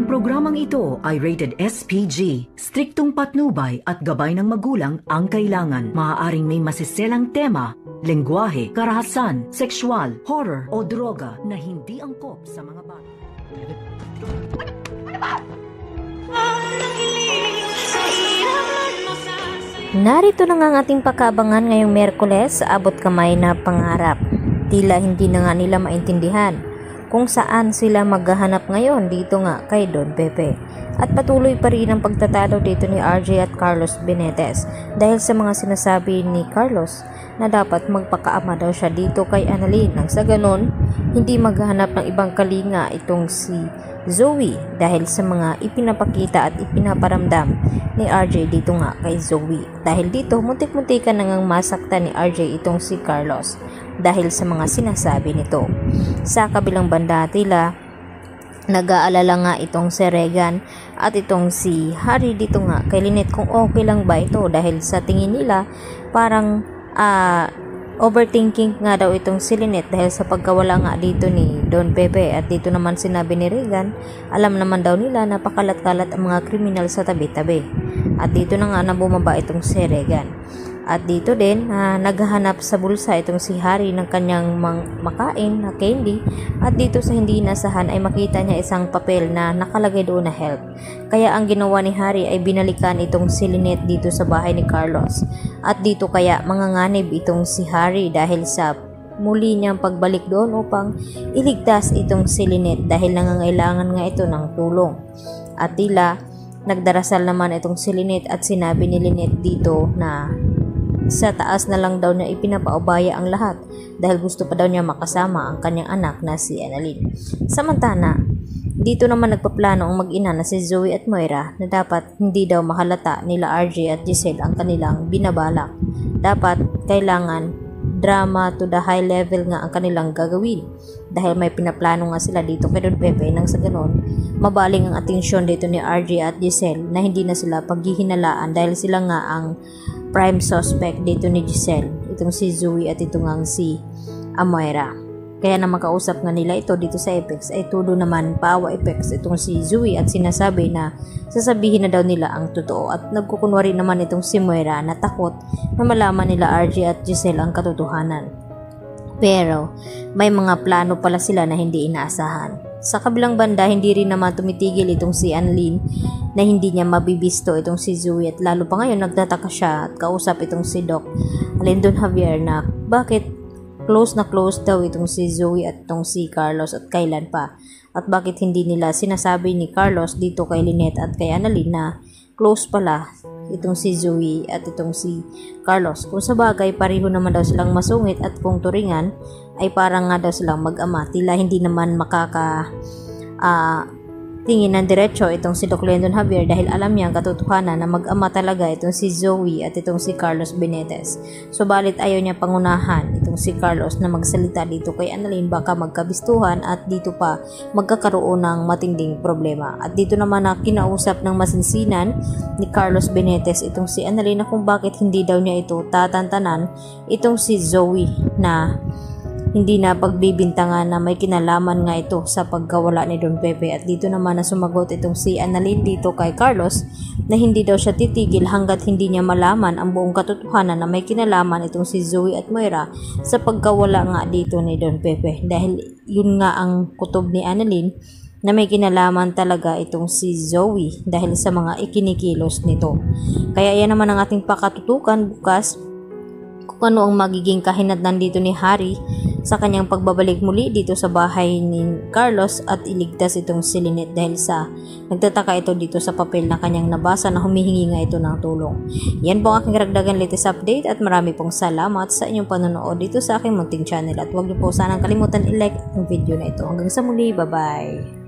Ang programang ito ay rated SPG. Striktong patnubay at gabay ng magulang ang kailangan. Maaaring may masiselang tema, lengguwahe, karahasan, sexual, horror o droga na hindi angkop sa mga bata. Narito na nga ang ating pakabangan ngayong Miyerkules sa abot kamay na pangarap. Tila hindi na nga nila maintindihan kung saan sila maghahanap ngayon dito nga kay Don Pepe. At patuloy pa rin ang pagtatalo dito ni RJ at Carlos Benitez dahil sa mga sinasabi ni Carlos na dapat magpakaama daw siya dito kay Annalyn. Nang sa ganon, hindi maghahanap ng ibang kalinga itong si Zoe dahil sa mga ipinapakita at ipinaparamdam ni RJ dito nga kay Zoe. Dahil dito, muntik-muntikan na ngang masaktan ni RJ itong si Carlos dahil sa mga sinasabi nito. Sa kabilang banda, tila nag-aalala nga itong si Regan at itong si Harry dito nga kay Lynette kung okay lang ba ito dahil sa tingin nila parang overthinking nga daw itong si Lynette dahil sa pagkawala nga dito ni Don Pepe. At dito naman sinabi ni Regan, alam naman daw nila na pakalat-kalat ang mga kriminal sa tabi-tabi. At dito na nga na bumaba itong si Regan. At dito din naghahanap sa bulsa itong si Harry ng kanyang makain na candy. At dito sa hindi inasahan ay makita niya isang papel na nakalagay doon na help. Kaya ang ginawa ni Harry ay binalikan itong si Lynette dito sa bahay ni Carlos. At dito kaya manganganib itong si Harry dahil sa muli niyang pagbalik doon upang iligtas itong si Lynette dahil nangangailangan nga ito ng tulong. At tila nagdarasal naman itong si Lynette at sinabi ni Lynette dito na sa taas na lang daw niya ipinapaubaya ang lahat dahil gusto pa daw niya makasama ang kanyang anak na si Annalyn. Samantala, dito naman nagpaplano ang mag-ina na si Zoe at Moira na dapat hindi daw mahalata nila RJ at Giselle ang kanilang binabalak. Dapat kailangan drama to the high level nga ang kanilang gagawin dahil may pinaplano nga sila dito kay Don Pepe nang sa ganon mabaling ang atensyon dito ni RJ at Giselle na hindi na sila paghihinalaan dahil sila nga ang prime suspect dito ni Giselle, itong si Zoe at itong si Moira. Kaya na makausap nga nila ito dito sa Apex ay tulo naman paawa Apex itong si Zoe at sinasabi na sasabihin na daw nila ang totoo at nagkukunwari naman itong si Moira na takot na malaman nila RJ at Giselle ang katotohanan. Pero may mga plano pala sila na hindi inaasahan. Sa kabilang banda, hindi rin naman tumitigil itong si Annalyn na hindi niya mabibisto itong si Zoe at lalo pa ngayon nagtataka siya at kausap itong si Doc Lyndon Javier na bakit close na close daw itong si Zoe at itong si Carlos at kailan pa at bakit hindi nila sinasabi ni Carlos dito kay Lynette at kay Annalyn na close pala itong si Zoe at itong si Carlos. Kung sa bagay pareho naman daw silang masungit at kung turingan ay parang nga daw silang mag-ama. Tila hindi naman tingin ng diretso itong si Doc Lyndon Javier dahil alam niya ang katotohanan na mag-ama talaga itong si Zoe at itong si Carlos Benitez. Subalit ayaw niya pangunahan itong si Carlos na magsalita dito kay Annalyn baka magkabistuhan at dito pa magkakaroon ng matinding problema. At dito naman na kinausap ng masinsinan ni Carlos Benitez itong si Annalyn na kung bakit hindi daw niya ito tatantanan itong si Zoe na hindi na pagbibintangan na may kinalaman nga ito sa pagkawala ni Don Pepe. At dito naman na sumagot itong si Annalyn dito kay Carlos na hindi daw siya titigil hanggat hindi niya malaman ang buong katotohanan na may kinalaman itong si Zoe at Moira sa pagkawala nga dito ni Don Pepe. Dahil yun nga ang kutob ni Annalyn na may kinalaman talaga itong si Zoe dahil sa mga ikinikilos nito. Kaya yan naman ang ating pakatutukan bukas kung ano ang magiging kahinatnan dito ni Harry sa kanyang pagbabalik muli dito sa bahay ni Carlos at iligtas itong si Lynette dahil sa nagtataka ito dito sa papel na kanyang nabasa na humihingi nga ito ng tulong. Yan po ang aking karagdagan latest update at marami pong salamat sa inyong panonood dito sa aking munting channel at huwag niyo po sanang kalimutan i-like ang video na ito. Hanggang sa muli, bye bye!